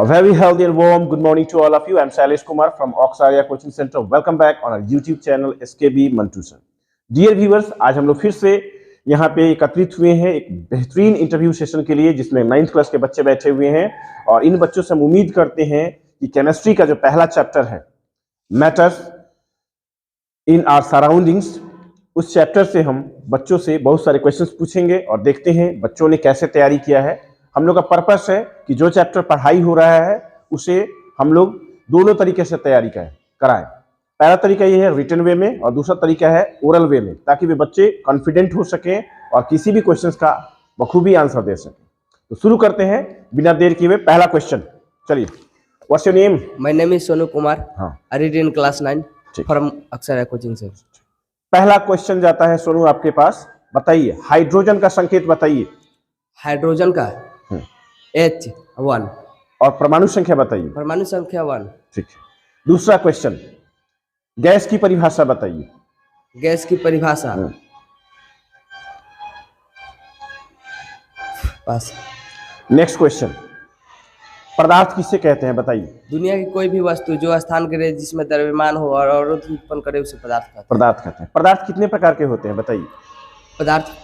A very healthy and warm good morning to all of you. I'm Shailesh Kumar from Oxaria Coaching Center. Welcome back on our YouTube channel SKB Mantu Sir. Dear viewers, आज हम लोग फिर से यहाँ पे एकत्रित हुए हैं एक बेहतरीन इंटरव्यू सेशन के लिए, जिसमें 9th क्लास के बच्चे बैठे हुए हैं और इन बच्चों से हम उम्मीद करते हैं कि केमिस्ट्री का जो पहला चैप्टर है मैटर्स इन आवर सराउंडिंग्स, उस चैप्टर से हम बच्चों से बहुत सारे क्वेश्चंस पूछेंगे और देखते हैं बच्चों ने कैसे तैयारी किया है। हम लोग का पर्पस है कि जो चैप्टर पढ़ाई हो रहा है उसे हम लोग दोनों तरीके से तैयारी कराएं। पहला तरीका ये है रिटन वे में और दूसरा तरीका है ओरल वे में, ताकि वे बच्चे कॉन्फिडेंट हो सकें और किसी भी क्वेश्चंस का बखूबी आंसर दे सकें। तो शुरू करते हैं बिना देर किए हुए। पहला क्वेश्चन, चलिए। What's your name? My name is Sonu Kumar. हाँ, I read in class 9 from Akshara coaching से। पहला क्वेश्चन जाता है सोनू आपके पास। बताइए, हाइड्रोजन का संकेत बताइए। हाइड्रोजन का H1 और परमाणु संख्या बताइए। परमाणु संख्या 1। ठीक है। दूसरा क्वेश्चन, गैस की परिभाषा बताइए। गैस की परिभाषा पास। नेक्स्ट क्वेश्चन, पदार्थ किसे कहते हैं बताइए। दुनिया की कोई भी वस्तु जो स्थान करे जिसमें द्रव्यमान हो और अवरोध उत्पन्न करे उसे पदार्थ कहते हैं। पदार्थ कहते हैं। पदार्थ कितने प्रकार के होते हैं बताइए। पदार्थ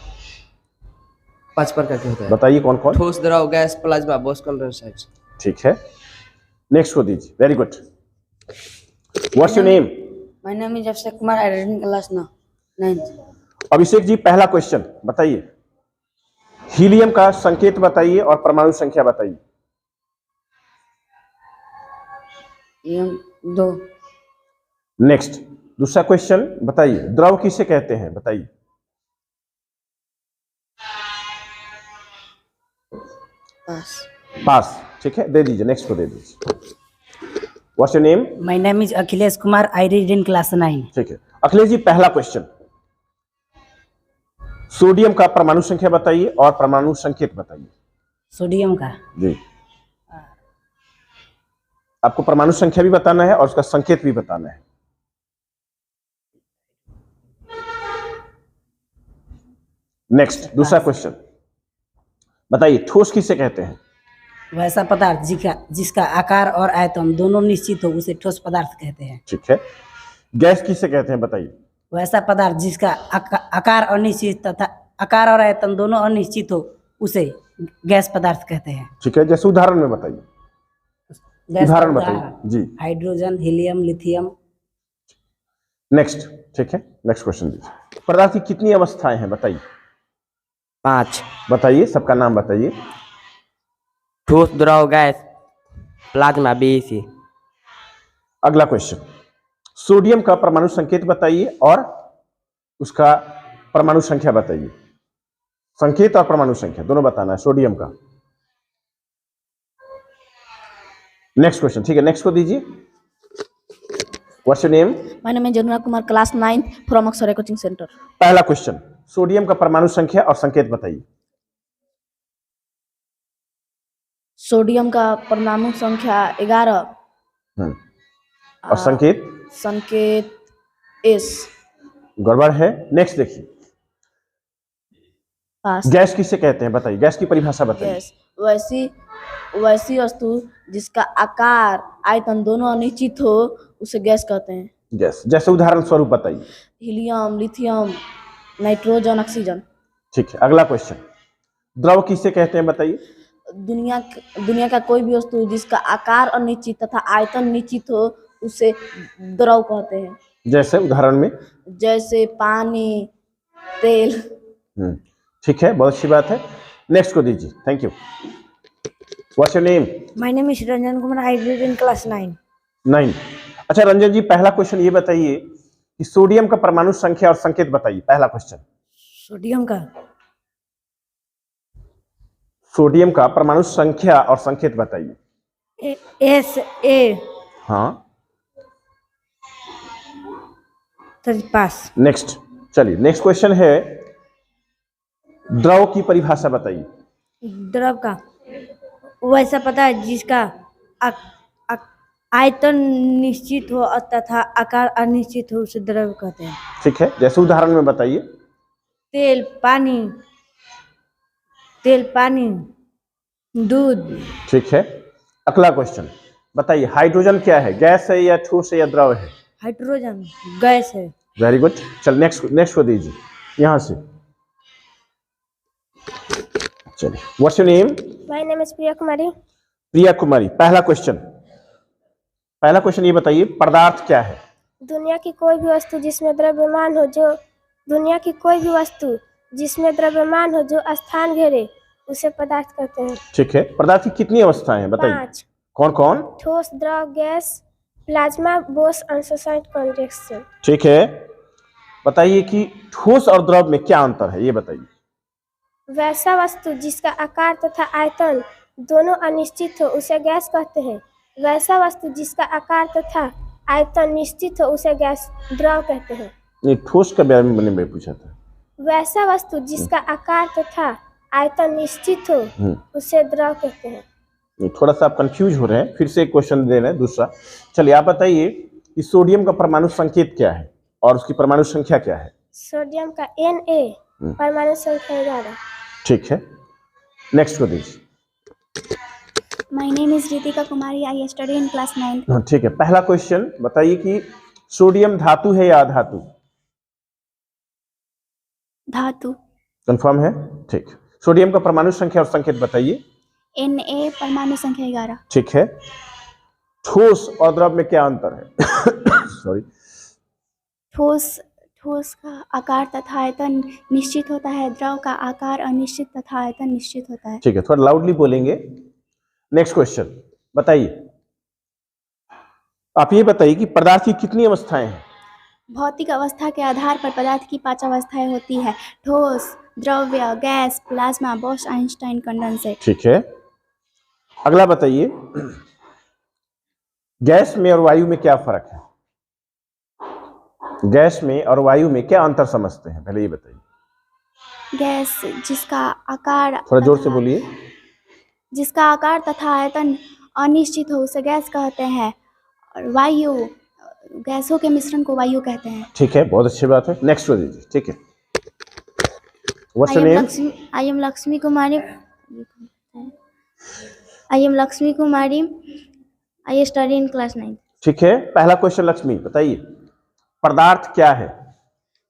5 प्रकार के होते हैं। बताइए कौन कौन? ठोस, द्रव, गैस, प्लाज्मा, बॉक्स कंडेंसेट। ठीक है, नेक्स्ट को दीजिए। Very good. What's your name? My name is Abhishek Kumar. I read in class 9th। Abhishek ji, पहला क्वेश्चन बताइए। हीलियम का संकेत बताइए और परमाणु संख्या बताइए। हीलियम 2। नेक्स्ट, दूसरा क्वेश्चन बताइए। द्रव किसे कहते हैं बताइए। पास। ठीक है, दे दीजिए। नेक्स्ट को दे दीजिए। What's your name? My name is Akhilesh Kumar. I read in class 9। ठीक है, अखिलेश जी, पहला क्वेश्चन, सोडियम का परमाणु संख्या बताइए और परमाणु संकेत बताइए। सोडियम का जी, आपको परमाणु संख्या भी बताना है और उसका संकेत भी बताना है। नेक्स्ट, दूसरा क्वेश्चन बताइए। ठोस किसे कहते हैं? वैसा पदार्थ जिसका आकार और आयतन दोनों निश्चित हो उसे ठोस पदार्थ कहते हैं। ठीक है। गैस किसे कहते हैं बताइए। वैसा पदार्थ जिसका आकार अनिश्चित तथा आकार और आयतन दोनों अनिश्चित हो उसे गैस पदार्थ कहते हैं। ठीक है, जैसे उदाहरण में बताइए। उदाहरण बताइए जी। Hydrogen, helium, lithium. नेक्स्ट। ठीक है, नेक्स्ट क्वेश्चन दीजिए। पदार्थ की कितनी अवस्थाएं हैं बताइए। 5। बताइए, सबका नाम बताइए। ठोस, द्रव, गैस, प्लाज्मा, BEC। अगला क्वेश्चन, सोडियम का परमाणु संकेत बताइए और उसका परमाणु संख्या बताइए। संकेत और परमाणु संख्या दोनों बताना है सोडियम का। Next question. ठीक है, नेक्स्ट को दीजिए। What's your name? My name is Janura Kumar. Class 9th from Akshara coaching centre. पहला क्वेश्चन, सोडियम का परमाणु संख्या और संकेत बताइए। सोडियम का परमाणु संख्या 11। और संकेत? संकेत S। गड़बड़ है। नेक्स्ट देखिए। पास। गैस किसे कहते हैं बताइए। गैस की परिभाषा बताइए। गैस वैसी वस्तु जिसका आकार आयतन दोनों अनिश्चित हो उसे गैस कहते हैं। गैस, जैसे उदाहरण स्वरूप बताइए। Helium, lithium, nitrogen, oxygen. ठीक है, अगला क्वेश्चन, द्रव किसे कहते हैं बताइए। दुनिया का कोई भी वस्तु जिसका आकार अनिश्चित तथा आयतन निश्चित हो उसे द्रव कहते हैं। जैसे उदाहरण में? जैसे पानी, तेल। ठीक है, बहुत अच्छी बात है। नेक्स्ट को दीजिए। Thank you. What's your name? My name is Ranjan Kumar. I read in class 9। अच्छा रंजन जी, पहला क्वेश्चन ये बताइए कि सोडियम का परमाणु संख्या और संकेत बताइए। पहला क्वेश्चन, सोडियम का परमाणु संख्या और संकेत बताइए। SA। हाँ, पास। नेक्स्ट। चलिए, नेक्स्ट क्वेश्चन है, द्रव की परिभाषा बताइए। द्रव का वैसा पदार्थ जिसका आयतन निश्चित हो तथा आकार अनिश्चित हो उसे द्रव कहते हैं। ठीक है, जैसे उदाहरण में बताइए। तेल, पानी, दूध। ठीक है, अगला क्वेश्चन बताइए, हाइड्रोजन क्या है, गैस है या ठोस है या द्रव है? हाइड्रोजन गैस है। Very good. चल नेक्स्ट को दीजिए यहां से। चलिए, what's your name? My name is Priya Kumari. Priya Kumari, पहला क्वेश्चन ये बताइए, पदार्थ क्या है? दुनिया की कोई भी वस्तु जिसमें द्रव्यमान हो जो स्थान घेरे उसे पदार्थ कहते हैं। ठीक है, पदार्थ की कितनी अवस्थाएं हैं बताइए? 5। कौन कौन? ठोस, द्रव, गैस, प्लाज्मा, बोस, अनसोसाइड, कंडेंसर। ठीक है, बताइए कि ठोस और द्रव में क्या अंतर है, ये बताइए। वैसा वस्तु जिसका आकार तथा आयतन दोनों अनिश्चित हो उसे गैस कहते हैं। वैसा वस्तु जिसका आकार तथा आयतन निश्चित हो उसे गैस द्रव कहते हैं। नहीं, ठोस का बारे में मैंने पूछा था। वैसा वस्तु जिसका आकार तथा आयतन निश्चित हो उसे द्रव कहते हैं। नहीं, थोड़ा सा आप कंफ्यूज हो रहे हैं, फिर से एक क्वेश्चन दे रहे हैं दूसरा। चलिए, आप बताइए कि सोडियम का परमाणु संकेत क्या है और उसकी परमाणु संख्या क्या है? सोडियम का Na परमाणु संख्या 11। ठीक है, नेक्स्ट को दीजिए। My name is Ritika Kumari. I study in class 9th. हाँ, ठीक है, पहला क्वेश्चन बताइए कि सोडियम धातु है या अधातु? धातु। कंफर्म है? ठीक। सोडियम का परमाणु संख्या और संकेत बताइए। Na परमाणु संख्या 11। ठीक है, ठोस और द्रव में क्या अंतर है? सॉरी। ठोस का आकार तथा आयतन निश्चित होता है, द्रव का आकार अनिश्चित तथा आयतन निश्चित होता है। ठीक है, थोड़ा लाउडली बोलेंगे। नेक्स्ट क्वेश्चन बताइए, आप ये बताइए कि पदार्थ की कितनी अवस्थाएं हैं? भौतिक अवस्था के आधार पर पदार्थ की 5 अवस्थाएं होती है: ठोस, द्रव्य, gas, plasma, Bose, Einstein, condensate. ठीक है, अगला बताइए, गैस में और वायु में क्या फर्क है? गैस में और वायु में क्या अंतर समझते हैं, पहले ये बताइए। गैस जिसका आकार, थोड़ा जोर से बोलिए। जिसका आकार तथा आयतन अनिश्चित हो उसे गैस कहते हैं, और वायु, गैसों के मिश्रण को वायु कहते हैं। ठीक है, बहुत अच्छी बात है। नेक्स्ट हो दीजिए। ठीक है, what's your name? I am Lakshmi Kumari. I study in class 9। ठीक है, पहला क्वेश्चन लक्ष्मी बताइए, पदार्थ क्या है?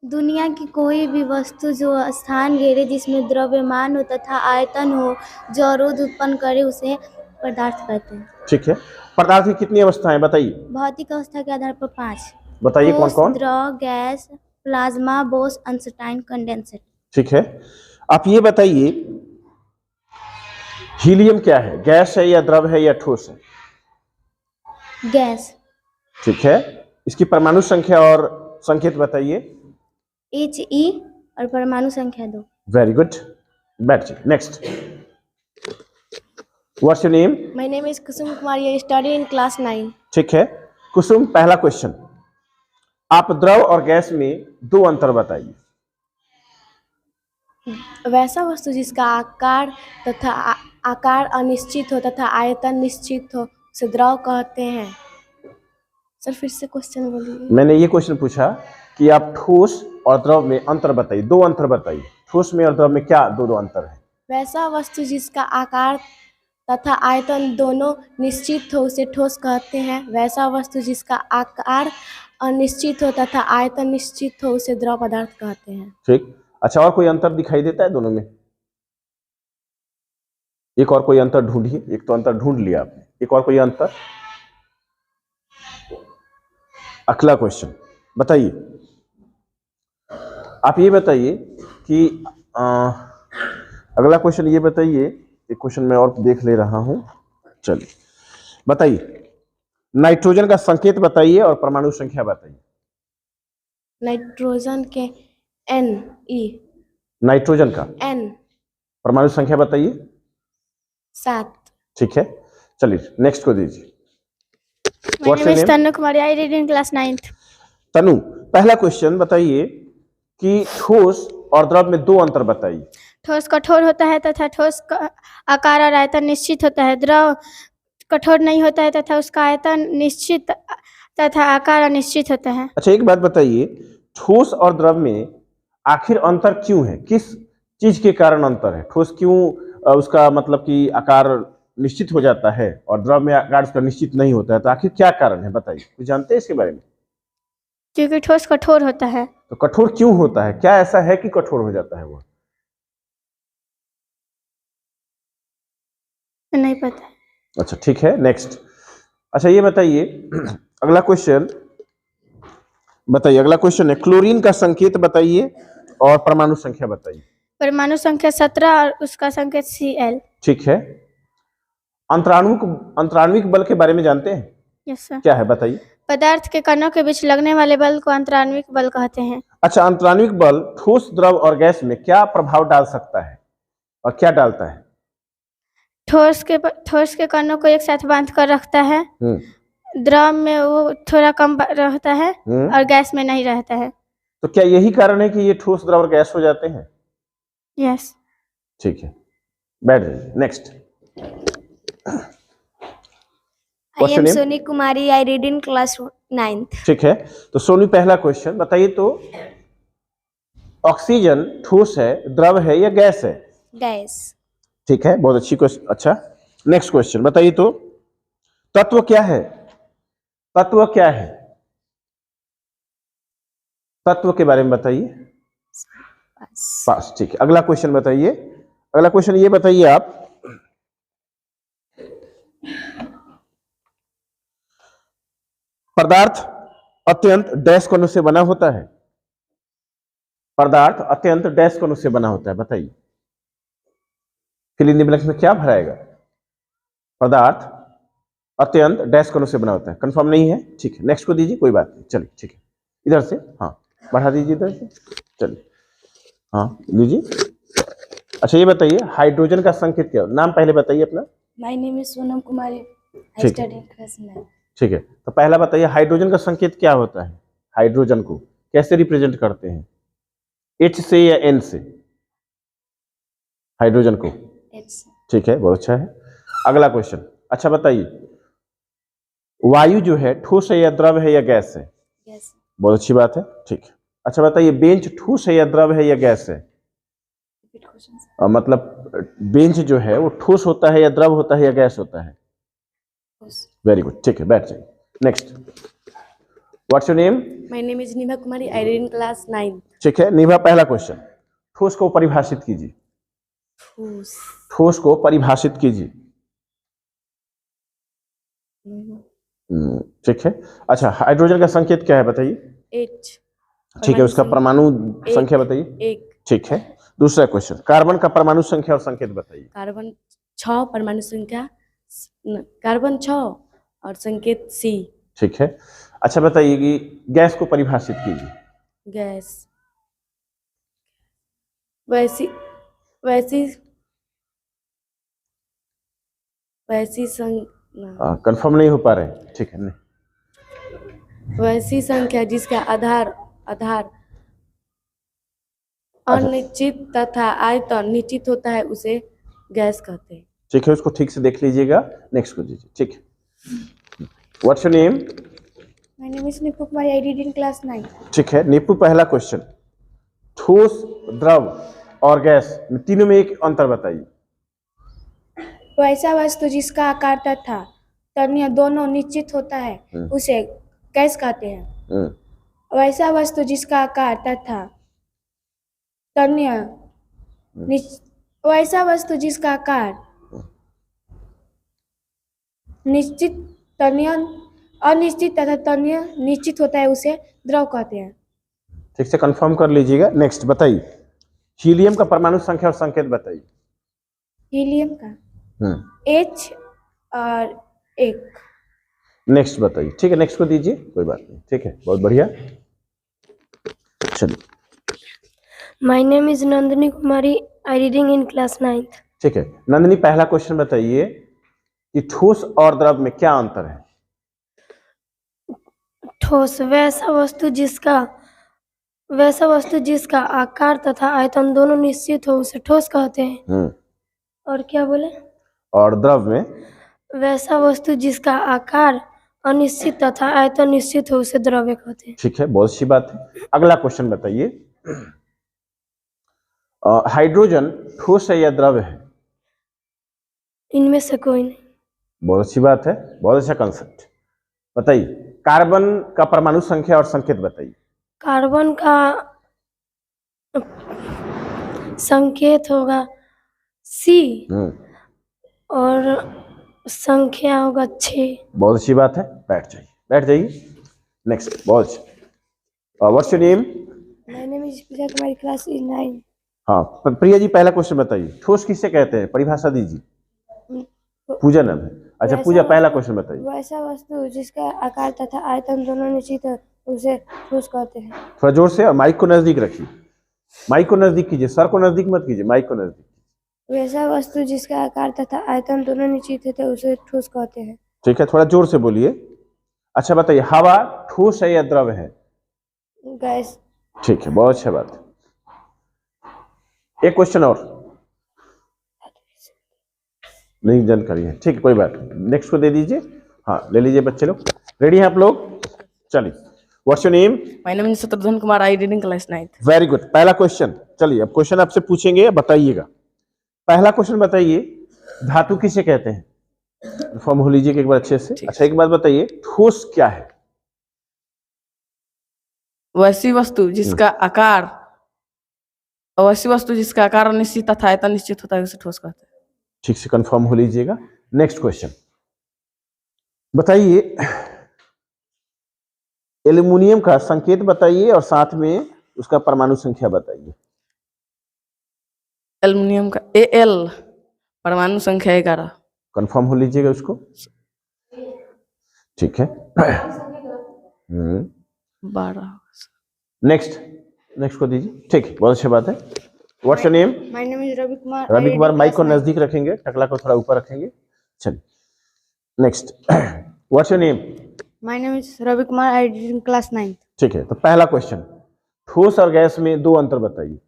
दुनिया की कोई भी वस्तु जो स्थान घेरे, जिसमें द्रव्यमान हो तथा आयतन हो, जो अवरोध उत्पन्न करे उसे पदार्थ कहते हैं। ठीक है, पदार्थ की कितनी अवस्थाएं बताइए? भौतिक अवस्था के आधार पर 5। बताइए कौन कौन? द्रव, gas, plasma, Bose, Einstein, condensate. ठीक है, आप ये बताइए, हीलियम क्या है, गैस है या द्रव है या ठोस है? गैस। ठीक है, इसकी परमाणु संख्या और संकेत बताइए। He और परमाणु संख्या 2। वेरी गुड, बैठिए। Next, what's your name? My name is Kusum Kumari. I study in class 9। ठीक है, कुसुम, पहला क्वेश्चन, आप द्रव और गैस में 2 अंतर बताइए। वैसा वस्तु जिसका आकार अनिश्चित हो तथा आयतन निश्चित हो उसे द्रव कहते हैं। सर फिर से क्वेश्चन बोलिए। मैंने ये क्वेश्चन पूछा कि आप ठोस और द्रव में अंतर बताइए, 2 अंतर बताइए। ठोस में और द्रव में क्या दो अंतर है? वैसा वस्तु जिसका आकार तथा आयतन दोनों निश्चित हो उसे ठोस कहते हैं। वैसा वस्तु जिसका आकार अनिश्चित हो तथा आयतन निश्चित हो उसे द्रव पदार्थ कहते हैं। ठीक, अच्छा, और कोई अंतर दिखाई देता है दोनों में? एक और कोई अंतर ढूंढिए। एक तो अंतर ढूंढ लिया आपने, एक और कोई अंतर? अगला क्वेश्चन बताइए, आप ये बताइए कि अगला क्वेश्चन ये बताइए, एक क्वेश्चन मैं और देख ले रहा हूं। चलिए बताइए, नाइट्रोजन का संकेत बताइए और परमाणु संख्या बताइए। नाइट्रोजन के Ne। नाइट्रोजन का N परमाणु संख्या बताइए। 7। ठीक है, चलिए नेक्स्ट को दीजिए। My name is Tanu Kumari. I read in class 9th। तनु, पहला क्वेश्चन बताइए कि ठोस और द्रव में 2 अंतर बताइए। ठोस कठोर होता है तथा ठोस का आकार और आयतन निश्चित होता है। द्रव कठोर नहीं होता है तथा उसका आयतन निश्चित तथा आकार अनिश्चित होता है। अच्छा, एक बात बताइए, ठोस और द्रव में आखिर अंतर क्यों है? किस चीज के कारण अंतर है? ठोस क्यों उसका मतलब कि आकार निश्चित हो जाता है और द्रव में आकार उसका निश्चित नहीं होता है, तो आखिर क्या कारण है बताइए, कुछ जानते हैं इसके बारे में? क्योंकि ठोस कठोर होता है। तो कठोर क्यों होता है, क्या ऐसा है कि कठोर हो जाता है वो? नहीं पता। अच्छा ठीक है, नेक्स्ट। अच्छा ये बताइए, अगला क्वेश्चन बताइए, अगला क्वेश्चन है क्लोरीन का संकेत बताइए और परमाणु संख्या बताइए। परमाणु संख्या 17 और उसका संकेत Cl। ठीक है। अंतराण्विक बल के बारे में जानते हैं? Yes sir. क्या है बताइए। पदार्थ के कणों के बीच लगने वाले बल को अंतराण्विक बल कहते हैं। अच्छा, अंतराण्विक बल ठोस, द्रव और गैस में क्या प्रभाव डाल सकता है और क्या डालता है? ठोस के कणों को एक साथ बांध कर रखता है। द्रव में वो थोड़ा कम रहता है और गैस में नहीं रहता है। तो क्या यही कारण है कि ये ठोस, द्रव और गैस हो जाते हैं? यस। ठीक है, बैठ जाइए। Next. I am Soni Kumari. I read in class 9th. ठीक है, तो सोनी पहला क्वेश्चन बताइए तो, ऑक्सीजन ठोस है, द्रव है या गैस है? Guys, ठीक है, बहुत अच्छी क्वेश्चन। अच्छा नेक्स्ट क्वेश्चन बताइए तो, तत्व क्या है? तत्व क्या है? तत्व के बारे में बताइए। पास। ठीक है, अगला क्वेश्चन बताइए। अगला क्वेश्चन ये बताइए आप, पदार्थ अत्यंत डैश कणों से बना होता है। पदार्थ अत्यंत डैश कणों से बना होता है, बताइए। फिल इन द ब्लैंक्स में क्या भराएगा? पदार्थ अत्यंत डैश कणों से बना होता है, कंफर्म नहीं है? ठीक है, नेक्स्ट को दीजिए, कोई बात नहीं, चलिए ठीक है। इधर से हाँ बढ़ा दीजिए, इधर से, चलिए हाँ लीजिए। अच्छा ये बताइए, हाइड्रोजन का संकेत क्या है? नाम पहले बताइए अपना। My name is Sonam Kumari. I ठीक study है, in class 9. ठीक है, तो पहला बताइए हाइड्रोजन का संकेत क्या होता है? हाइड्रोजन को कैसे रिप्रेजेंट करते हैं, H से या N से? हाइड्रोजन को It's ठीक है, बहुत अच्छा है। अगला क्वेश्चन, अच्छा बताइए, वायु जो है ठोस है या द्रव है या गैस है? yes. बहुत अच्छी बात है, ठीक है। अच्छा बताइए, बेंच ठोस है या द्रव है या गैस है? Repeat questions. मतलब बेंच जो है वो ठोस होता है या द्रव होता है या गैस होता है? Yes. वेरी गुड, ठीक है, बैठ जाइए। Next, what's your name? my name is Nibha Kumari. I read in class 9th. ठीक है, निभा पहला क्वेश्चन, ठोस को परिभाषित कीजिए। Who's ठोस को परिभाषित कीजिए। ठीक है। अच्छा, हाइड्रोजन का संकेत क्या है बताइए? H. ठीक है, उसका परमाणु संख्या बताइए। एक। ठीक है, दूसरा क्वेश्चन, कार्बन का परमाणु संख्या और संकेत बताइए। कार्बन 6, परमाणु संख्या कार्बन 6 और संकेत C। ठीक है। अच्छा बताइए कि गैस को परिभाषित कीजिए। गैस वैसी वैसी वैसी कंफर्म नहीं हो पा रहे, ठीक है, नहीं। वैसी संख्या जिसका आधार अनिश्चित तथा आयतन निश्चित होता है उसे गैस कहते हैं। ठीक है, उसको ठीक से देख लीजिएगा। नेक्स्ट को दीजिए, ठीक है। What's your name? My name is Nipu Kumari. I read in class 9. ठीक है, नीपू पहला क्वेश्चन, ठोस, द्रव और गैस तीनों में एक अंतर बताइए। वैसा वस्तु जिसका आकार तथा तन्य दोनों निश्चित होता है उसे गैस कहते हैं। वैसा वस्तु जिसका आकार तथा तन्य वैसा वस्तु जिसका आकार निश्चित तन्य अनिश्चित तथा तन्य निश्चित होता है उसे द्रव कहते हैं। ठीक से कंफर्म कर लीजिएगा। नेक्स्ट बताइए, हीलियम का परमाणु संख्या और संकेत बताइए। हीलियम का H और 1। नेक्स्ट बताइए। ठीक है, नेक्स्ट को दीजिए, कोई बात नहीं, ठीक है, बहुत बढ़िया। चलिए, My name is Nandini Kumari. I reading in class 9th. ठीक है, नंदिनी पहला क्वेश्चन बताइए कि ठोस और द्रव में क्या अंतर है? ठोस वैसा वस्तु जिसका आकार तथा आयतन दोनों निश्चित हो उसे ठोस कहते हैं। और क्या बोले? और द्रव में? वैसा वस्तु जिसका आकार अनिश्चित तथा आयतन निश्चित हो उसे द्रव्य कहते हैं। ठीक है, बहुत अच्छी बात है। अगला क्वेश्चन बताइए, हाइड्रोजन ठोस है या द्रव है? इनमें से कोई नहीं। बहुत अच्छी बात है, बहुत अच्छा कंसेप्ट। बताइए कार्बन का परमाणु संख्या और संकेत बताइए। कार्बन का संकेत होगा सी और संख्या होगा 6। बहुत अच्छी बात है, बैठ जाइए बैठ जाइए। नेक्स्ट, बहुत अच्छा। What's your name? My name is Priya Kumari, class is 9। हाँ प्रिया जी, पहला क्वेश्चन बताइए, ठोस किसे कहते हैं, परिभाषा दीजिए। पूजा नाम है। अच्छा पूजा, पहला क्वेश्चन बताइए। वैसा वस्तु जिसका आकार तथा आयतन दोनों निश्चित हो उसे ठोस कहते हैं। थोड़ा जोर से और माइक को नजदीक रखिए, माइक को नजदीक कीजिए, सर को नजदीक मत कीजिए, माइक को नजदीक। वैसा वस्तु जिसका आकार तथा आयतन दोनों निश्चित होते हैं उसे ठोस कहते हैं। ठीक है, थोड़ा जोर से बोलिए। अच्छा बताइए, हवा ठोस है या द्रव है? गैस। ठीक है, बहुत अच्छा बात है। एक क्वेश्चन और नहीं जानकारी है, ठीक है कोई बात नहीं, नेक्स्ट को दे दीजिए। हाँ ले लीजिए बच्चे लोग, रेडी हैं आप लोग? चलिए, what's your name? My name is Shatrughan Kumar, I reading class 9th। Very good, पहला क्वेश्चन। चलिए अब क्वेश्चन आपसे पूछेंगे, बताइएगा। पहला क्वेश्चन बताइए, धातु किसे कहते हैं? फॉर्म हो लीजिए एक बार अच्छे से। अच्छा एक बात बताइए, ठोस क्या है? वैसी वस्तु जिसका आकार निश्चित तथा आयतन निश्चित होता है उसे ठोस कहते हैं। ठीक से कंफर्म हो लीजिएगा। नेक्स्ट क्वेश्चन बताइए, एल्युमिनियम का संकेत बताइए और साथ में उसका परमाणु संख्या बताइए। एल्युमिनियम का Al, परमाणु संख्या 11। कंफर्म हो लीजिएगा उसको। ठीक है। 12। नेक्स्ट को दीजिए। ठीक है, बहुत अच्छी बात है। What's your name? My name is Ravi Kumar. Ravi Kumar, mike को नजदीक रखेंगे, टकला को थोड़ा ऊपर रखेंगे। चलिए next, what's your name? My name is Ravi Kumar, I reading class 9th। ठीक है, तो पहला क्वेश्चन, ठोस और गैस में दो अंतर बताइए।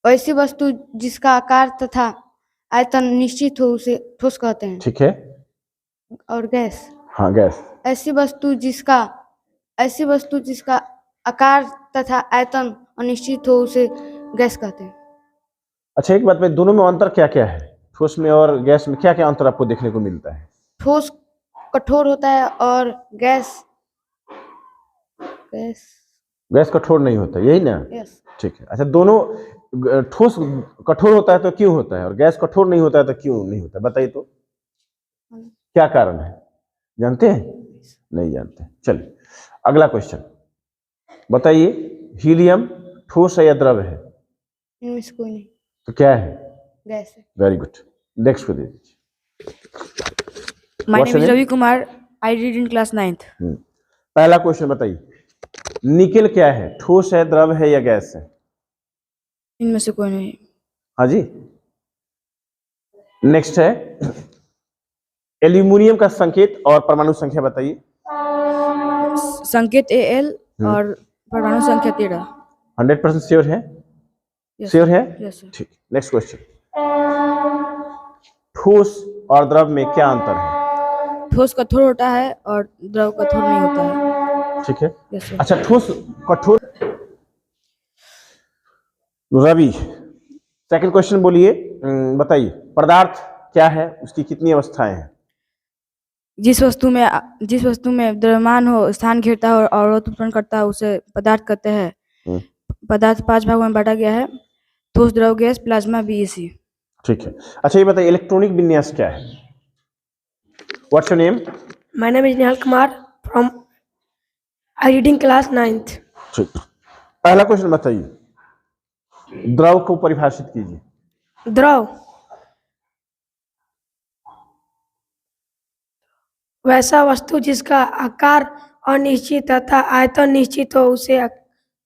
ऐसी वस्तु जिसका आकार तथा आयतन निश्चित हो उसे ठोस कहते हैं। ठीक है। और गैस, हाँ गैस। ऐसी वस्तु जिसका आकार तथा आयतन अनिश्चित हो उसे गैस कहते हैं। अच्छा एक बात में, दोनों में अंतर क्या क्या है? ठोस में और गैस में क्या क्या अंतर आपको देखने को मिलता है? ठोस कठोर होता है और गैस गैस कठोर नहीं होता, यही ना? यस। ठीक है। अच्छा दोनों, ठोस कठोर होता है तो क्यों होता है और गैस कठोर नहीं होता है तो क्यों नहीं होता, बताइए तो क्या कारण है, जानते हैं? नहीं जानते। चलिए अगला क्वेश्चन बताइए, हीलियम ठोस है या द्रव है? इनमें से कोई नहीं। तो क्या है? गैस है। वेरी गुड, नेक्स्ट को दे दीजिए। My What's name your is name? Ravi Kumar, I read in class 9th। पहला क्वेश्चन बताइए, निकेल क्या है, ठोस है, द्रव है या गैस है? इनमें से कोई नहीं। हाँ जी। नेक्स्ट है, एल्यूमिनियम का संकेत और परमाणु संख्या बताइए। संकेत Al और परमाणु संख्या 13। 100% श्योर है? Yes, श्योर है? yes, sir. ठीक। नेक्स्ट क्वेश्चन, ठोस और द्रव में क्या अंतर है? ठोस कठोर होता है और द्रव कठोर नहीं होता है। ठीक है। Yes, sir. अच्छा ठोस कठोर, रवि सेकंड क्वेश्चन बोलिए, बताइए पदार्थ क्या है, उसकी कितनी अवस्थाएं हैं? जिस वस्तु में द्रव्यमान हो, स्थान घेरता हो और अवरोध उत्पन्न करता है उसे पदार्थ कहते हैं। पदार्थ 5 भागों में बांटा गया है, ठोस, द्रव, गैस, प्लाज्मा, BEC। ठीक है। अच्छा ये बताइए, इलेक्ट्रॉनिक विन्यास क्या है? What's your name? My name is Nihal Kumar from I reading class 9th। ठीक। पहला क्वेश्चन बताइए, द्रव को परिभाषित कीजिए। द्रव वैसा वस्तु जिसका आकार अनिश्चित तथा आयतन निश्चित हो उसे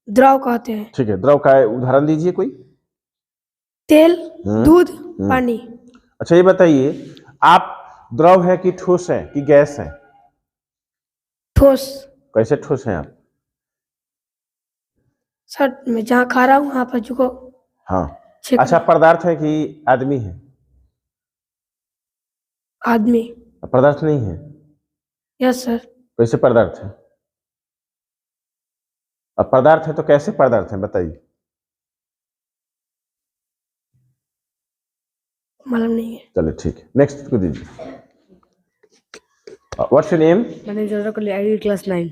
द्रव कहते हैं। ठीक है, द्रव का उदाहरण दीजिए कोई। तेल, दूध, पानी। अच्छा ये बताइए, आप द्रव है कि ठोस है कि गैस है? ठोस। कैसे ठोस हैं आप? सर मैं जहाँ खा रहा हूँ वहाँ पर झुको। हाँ। अच्छा पदार्थ है कि आदमी है? आदमी। पदार्थ नहीं है? Yes sir. कैसे पदार्थ है? अब पदार्थ है तो कैसे पदार्थ है बताइए। मालूम नहीं है। चलिए ठीक है, नेक्स्ट को दीजिए। What's your name? My name is Arakali, I read class 9.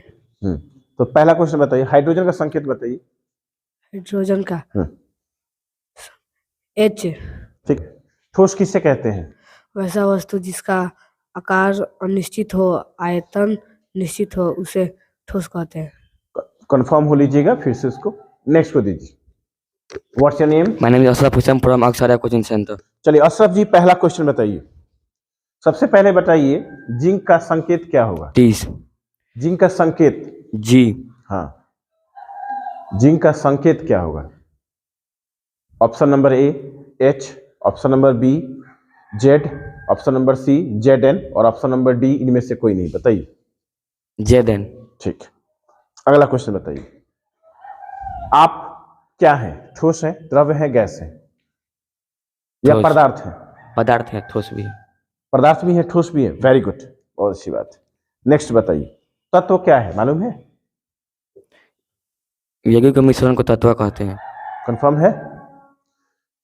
तो पहला क्वेश्चन बताइए, हाइड्रोजन का संकेत बताइए। हाइड्रोजन का हम्म, H, ठीक है। ठोस किससे कहते हैं? वैसा वस्तु जिसका आकार अनिश्चित हो, आयतन निश्चित हो, उसे ठोस कहते हैं। कंफर्म हो लीजिएगा फिर से उसको। नेक्स्ट को दीजिए। What's your name? My name is Ashraf Hussain from Aksarya Coaching Center. चलिए अशरफ जी, पहला क्वेश्चन बताइए। सबसे पहले बताइए जिंक का संकेत क्या होगा? Ts. जिंक का संकेत, G. हाँ, जिंक का संकेत क्या होगा? Option number A H, option number B Z, option number C Zn और ऑप्शन नंबर डी इनमें से कोई नहीं, बताइए। Zn. ठीक, अगला क्वेश्चन बताइए। आप क्या है? ठोस है, द्रव्य है, गैस है या ठोस। पदार्थ है? पदार्थ है, ठोस भी है। पदार्थ भी है, ठोस भी है, वेरी गुड, बहुत अच्छी बात है। नेक्स्ट बताइए, तत्व क्या है, मालूम है? यौगिक के मिश्रण को तत्व कहते हैं। कंफर्म है?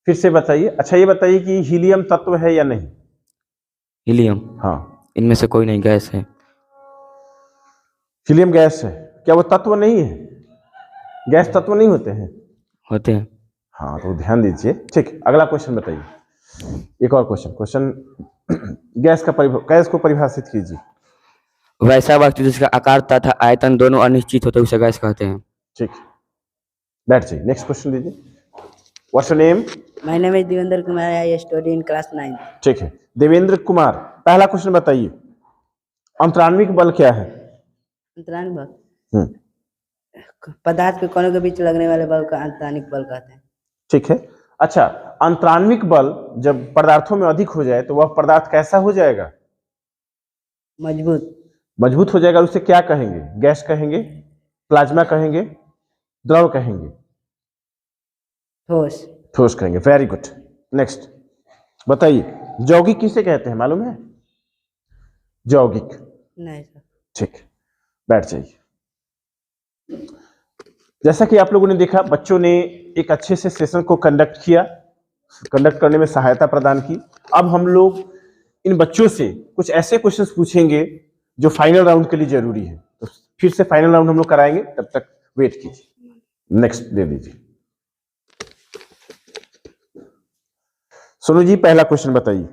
फिर से बताइए। अच्छा ये बताइए कि हीलियम तत्व है या नहीं? हीलियम, हाँ, इनमें से कोई नहीं, गैस है। हीलियम गैस है, क्या वो तत्व नहीं है? गैस तत्व नहीं होते हैं? होते हैं। हाँ, तो ध्यान दीजिए। ठीक, अगला क्वेश्चन बताइए। एक और क्वेश्चन गैस को परिभाषित कीजिए। वैसा वस्तु जिसका आकार तथा आयतन दोनों अनिश्चित होते हैं उसे गैस कहते हैं। ठीक, बैठ जाइए। नेक्स्ट क्वेश्चन दीजिए। What's your name? My name is Devendra Kumar. I study in class 9. ठीक है, देवेंद्र कुमार, पहला क्वेश्चन बताइए। अंतराण्विक बल क्या है? अंतराणिक बल हम्म, पदार्थ के कणों के बीच लगने वाले बल का अंतराणिक बल कहते हैं। ठीक है। अच्छा, अंतराण्विक बल जब पदार्थों में अधिक हो जाए तो वह पदार्थ कैसा हो जाएगा? मजबूत। मजबूत हो जाएगा। उसे क्या कहेंगे? गैस कहेंगे, प्लाज्मा कहेंगे, द्रव कहेंगे? ठोस। ठोस कहेंगे, वेरी गुड। नेक्स्ट बताइए, यौगिक किसे कहते हैं, मालूम है? यौगिक, नहीं सर। ठीक, बैठ जाइए। जैसा कि आप लोगों ने देखा, बच्चों ने एक अच्छे से सेशन को कंडक्ट करने में सहायता प्रदान की। अब हम लोग इन बच्चों से कुछ ऐसे क्वेश्चंस पूछेंगे जो फाइनल राउंड के लिए जरूरी है। तो फिर से फाइनल राउंड हम लोग कराएंगे, तब तक वेट कीजिए। नेक्स्ट दे दीजिए। सोनू जी, पहला क्वेश्चन बताइए।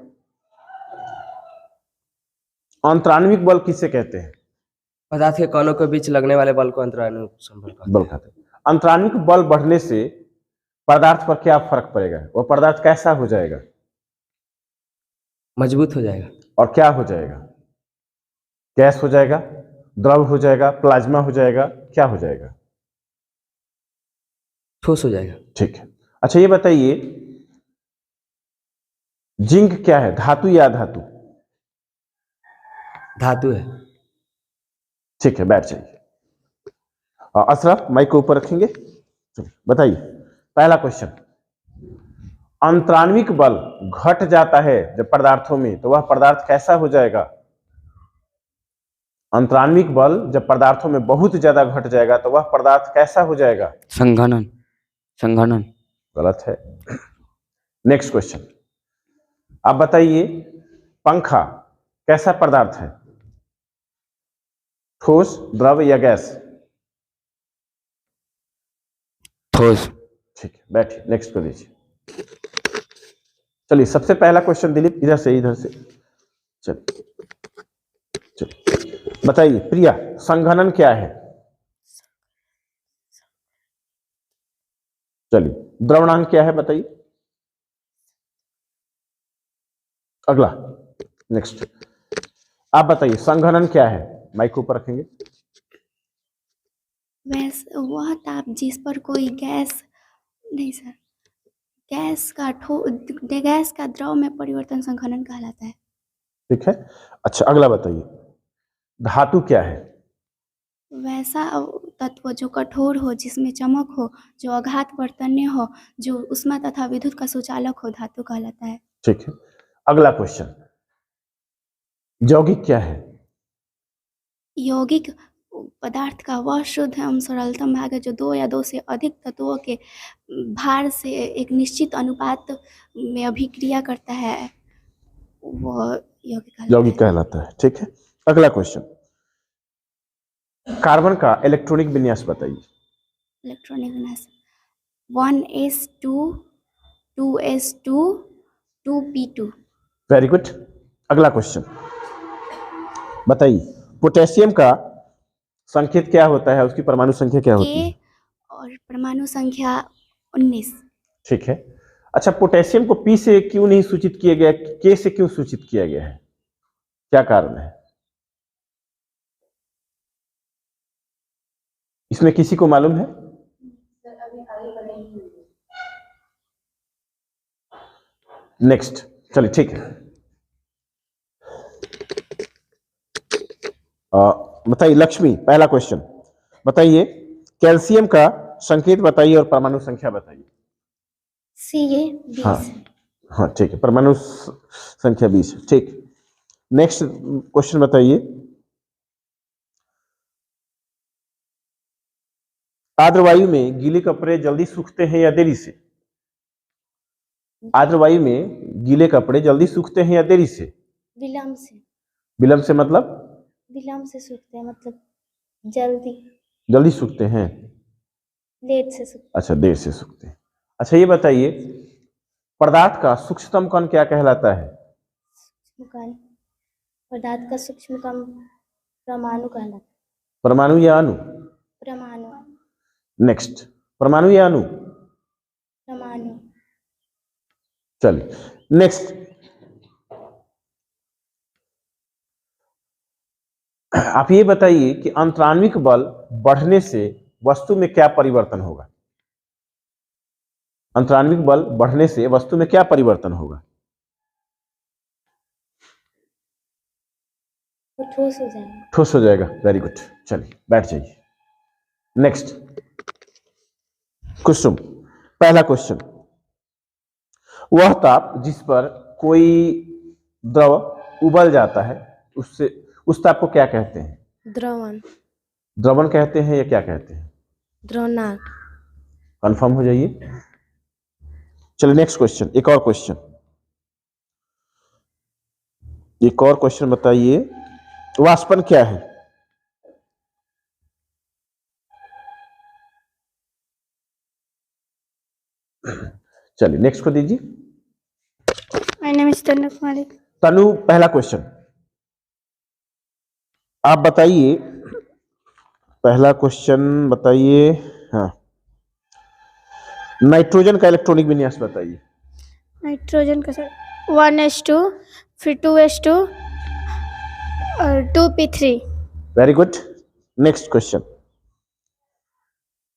अंतराण्विक बल किसे कहते हैं? पदार्थ के कणों के बीच लगने वाले बल को अंतराण्विक बल कहते बल कहते हैं। अंतराण्विक बल बढ़ने से पदार्थ पर क्या फर्क पड़ेगा? वह पदार्थ कैसा हो जाएगा? मजबूत हो जाएगा। और क्या हो जाएगा? गैस हो जाएगा, द्रव हो जाएगा, प्लाज्मा हो जाएगा, क्या हो जाएगा? ठोस हो जाएगा। ठीक है। अच्छा ये बताइए, जिंक क्या है, धातु या धातु? धातु है। ठीक है, बैठ जाइए। अशरफ, माइक को ऊपर रखेंगे। चलिए बताइए, पहला क्वेश्चन। अंतराण्विक बल घट जाता है जब पदार्थों में, तो वह पदार्थ कैसा हो जाएगा? अंतराण्विक बल जब पदार्थों में बहुत ज्यादा घट जाएगा तो वह पदार्थ कैसा हो जाएगा? संघनन। संघनन। गलत है। नेक्स्ट क्वेश्चन, आप बताइए, पंखा कैसा पदार्थ है? ठोस, द्रव या गैस? ठोस। ठीक है, बैठिए। नेक्स्ट को दीजिए। चलिए, सबसे पहला क्वेश्चन दिलीप, इधर से चलिए बताइए। प्रिया, संघनन क्या है? चलिए, द्रवणांक क्या है बताइए। अगला, नेक्स्ट आप बताइए, संघनन क्या है? माइक ऊपर रखेंगे। वह ताप जिस पर कोई गैस नहीं सर, गैस का द्रव में परिवर्तन संघनन कहलाता है। ठीक है। अच्छा, अगला बताइए, धातु क्या है? वैसा तत्व जो कठोर हो, जिसमें चमक हो, जो आघात वर्तन्य हो, जो ऊष्मा तथा विद्युत का सुचालक हो, धातु कहलाता है। ठीक है। अगला क्वेश्चन, यौगिक क्या है? यौगिक पदार्थ का वह शुद्ध एवं सरलतम भाग है जो दो या दो से अधिक तत्वों के भार से एक निश्चित अनुपात में अभिक्रिया करता है, वह यौगिक कहलाता है। ठीक है, अगला क्वेश्चन, कार्बन का इलेक्ट्रॉनिक विन्यास बताइए। इलेक्ट्रॉनिक विन्यास 1s2 2s2 2p2। Very good. अगला क्वेश्चन बताइए, पोटेशियम का संकेत क्या होता है, उसकी परमाणु संख्या क्या होती है? और परमाणु संख्या 19। ठीक है। अच्छा, पोटेशियम को पी से क्यों नहीं सूचित किया गया, के से क्यों सूचित किया गया है, क्या कारण है इसमें, किसी को मालूम है? नेक्स्ट, चलिए ठीक है। बताइए लक्ष्मी, पहला क्वेश्चन बताइए, कैल्शियम का संकेत बताइए और परमाणु संख्या बताइए। Ca20। हाँ ठीक है, परमाणु संख्या 20। ठीक, नेक्स्ट क्वेश्चन बताइए, आर्द्र वायु में गीले कपड़े जल्दी सूखते हैं या देरी से? आर्द्र वायु में गीले कपड़े जल्दी सूखते हैं या देरी से? विलंब से। विलंब से मतलब? विलंब से सूखते हैं मतलब जल्दी सूखते हैं, लेट से सूखते अच्छा देर से सूखते हैं। अच्छा ये बताइए, पदार्थ का सूक्ष्मतम कण क्या कहलाता है? हैं। पदार्थ का सूक्ष्म कण परमाणु कहलाता है। परमाणु या अणु? परमाणु। नेक्स्ट, परमाणु या अणु? परमाणु। चलिए नेक्स्ट, आप ये बताइए कि अंतराण्विक बल बढ़ने से वस्तु में क्या परिवर्तन होगा? अंतराण्विक बल बढ़ने से वस्तु में क्या परिवर्तन होगा? वो ठोस हो जाएगा। ठोस हो जाएगा। वेरी गुड, चलिए बैठ जाइए। नेक्स्ट, कुसुम, पहला क्वेश्चन, वह ताप जिस पर कोई द्रव उबल जाता है उससे, उस ताप को क्या कहते हैं? द्रवण। द्रवण कहते हैं या क्या कहते हैं? द्रवनांक। कंफर्म हो जाइए। चलिए नेक्स्ट क्वेश्चन, एक और क्वेश्चन बताइए, वाष्पन क्या है? चलिए नेक्स्ट को दीजिए। माय नेम इज तनु कुमारी। तनु, पहला क्वेश्चन आप बताइए, पहला क्वेश्चन बताइए। हाँ, नाइट्रोजन का इलेक्ट्रॉनिक विन्यास बताइए। नाइट्रोजन का 1s2 फिर 2s2 और 2p3। Very good. Next question,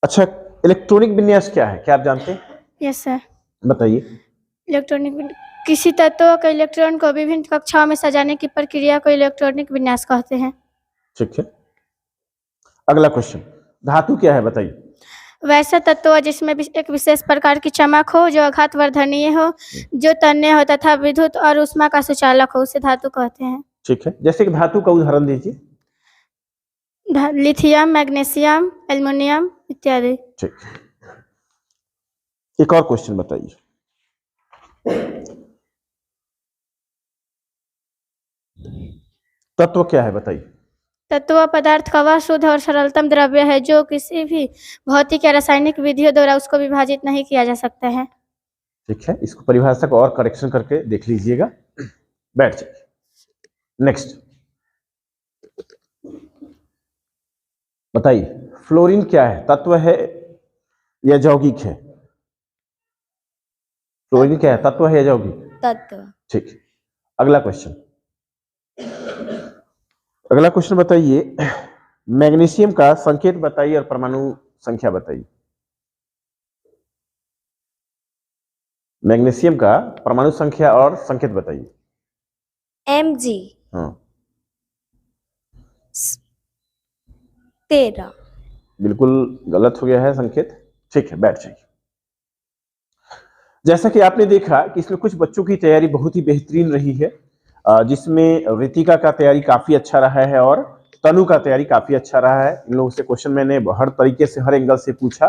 अच्छा इलेक्ट्रॉनिक विन्यास क्या है, क्या आप जानते हैं? Yes sir. बताइए। इलेक्ट्रॉनिक किसी तत्व के इलेक्ट्रॉन को विभिन्न कक्षाओं में सजाने की प्रक्रिया को इलेक्ट्रॉनिक विन्यास कहते हैं। ठीक है, अगला क्वेश्चन, धातु क्या है बताइए। वैसा तत्व जिसमें एक विशेष प्रकार की चमक हो, जो आघात वर्धनीय हो, जो तन्य हो तथा विद्युत और ऊष्मा का सुचालक हो, उसे धातु कहते हैं। ठीक है, जैसे कि धातु का उदाहरण दीजिए। लिथियम, मैग्नीशियम, एल्युमिनियम इत्यादि। ठीक, एक और क्वेश्चन बताइए। तत्व क्या है बताइए। तत्व पदार्थ का वह शुद्ध और सरलतम द्रव्य है जो किसी भी भौतिक या रासायनिक विधियों द्वारा उसको विभाजित नहीं किया जा सकता है। ठीक है, इसको परिभाषा को और करेक्शन करके देख लीजिएगा। बैठ जाइए। नेक्स्ट बताइए, फ्लोरीन क्या है, तत्व है या यौगिक है? फ्लोरीन क्या है, तत्व है या यौगिक? तत्व। ठीक, अगला क्वेश्चन बताइए, मैग्नीशियम का संकेत बताइए और परमाणु संख्या बताइए। मैग्नीशियम का परमाणु संख्या और संकेत बताइए। Mg। हाँ 13। बिल्कुल गलत हो गया है संकेत। ठीक है, बैठ जाइए। जैसा कि आपने देखा कि इसमें कुछ बच्चों की तैयारी बहुत ही बेहतरीन रही है, जिसमें रितिका का तैयारी काफी अच्छा रहा है और तनु का तैयारी काफी अच्छा रहा है। इन लोगों से क्वेश्चन मैंने हर तरीके से, हर एंगल से पूछा।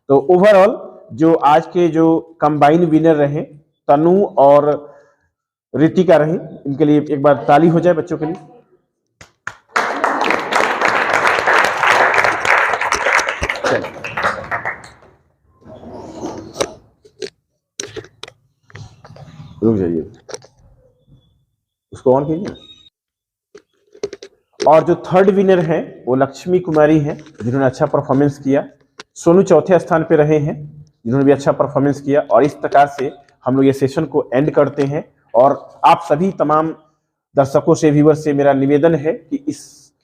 तो ओवरऑल जो आज के जो कंबाइन विनर रहे तनु और रितिका रही, इनके लिए एक बार ताली हो जाए बच्चों के लिए। चलिए रुक जाइए, उसको ऑन कीजिए। और जो थर्ड विनर है वो लक्ष्मी कुमारी हैं, जिन्होंने अच्छा परफॉर्मेंस किया। सोनू चौथे स्थान पे रहे हैं, जिन्होंने भी अच्छा परफॉर्मेंस किया। और इस प्रकार से हम लोग ये सेशन को एंड करते हैं। और आप सभी तमाम दर्शकों से, व्यूअर्स से मेरा निवेदन है कि इस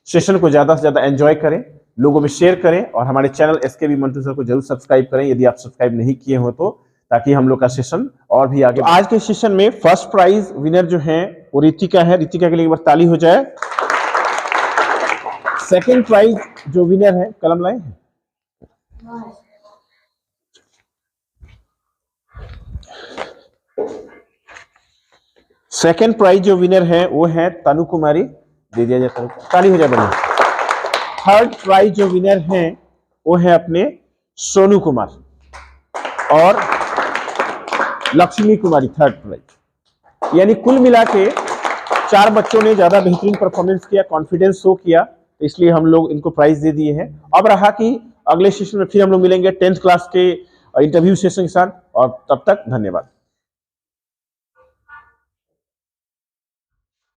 सेशन को ज्यादा से ज्यादा एंजॉय करें, लोगों में शेयर करें और हमारे चैनल एसकेबी मंटू सर को जरूर सब्सक्राइब करें यदि आप सब्सक्राइब नहीं किए हो तो, ताकि हम लोग का सेशन और भी आगे। तो आज के सेशन में फर्स्ट प्राइज विनर जो है वो रितिका है। रितिका के लिए एक बार ताली हो जाए। सेकंड प्राइज जो विनर है, कलम लाए हैं, सेकंड प्राइज जो विनर है वो है तनु कुमारी, दे दिया जाए, ताली हो जाए बढ़िया। थर्ड प्राइज जो विनर है वो है अपने सोनू कुमार और लक्ष्मी कुमारी थर्ड प्राइज। यानी कुल मिला के 4 बच्चों ने ज्यादा बेहतरीन परफॉर्मेंस किया, कॉन्फिडेंस शो किया, तो इसलिए हम लोग इनको प्राइज दे दिए हैं। अब रहा कि अगले सेशन में फिर हम लोग मिलेंगे 10th क्लास के इंटरव्यू सेशन के साथ, और तब तक धन्यवाद।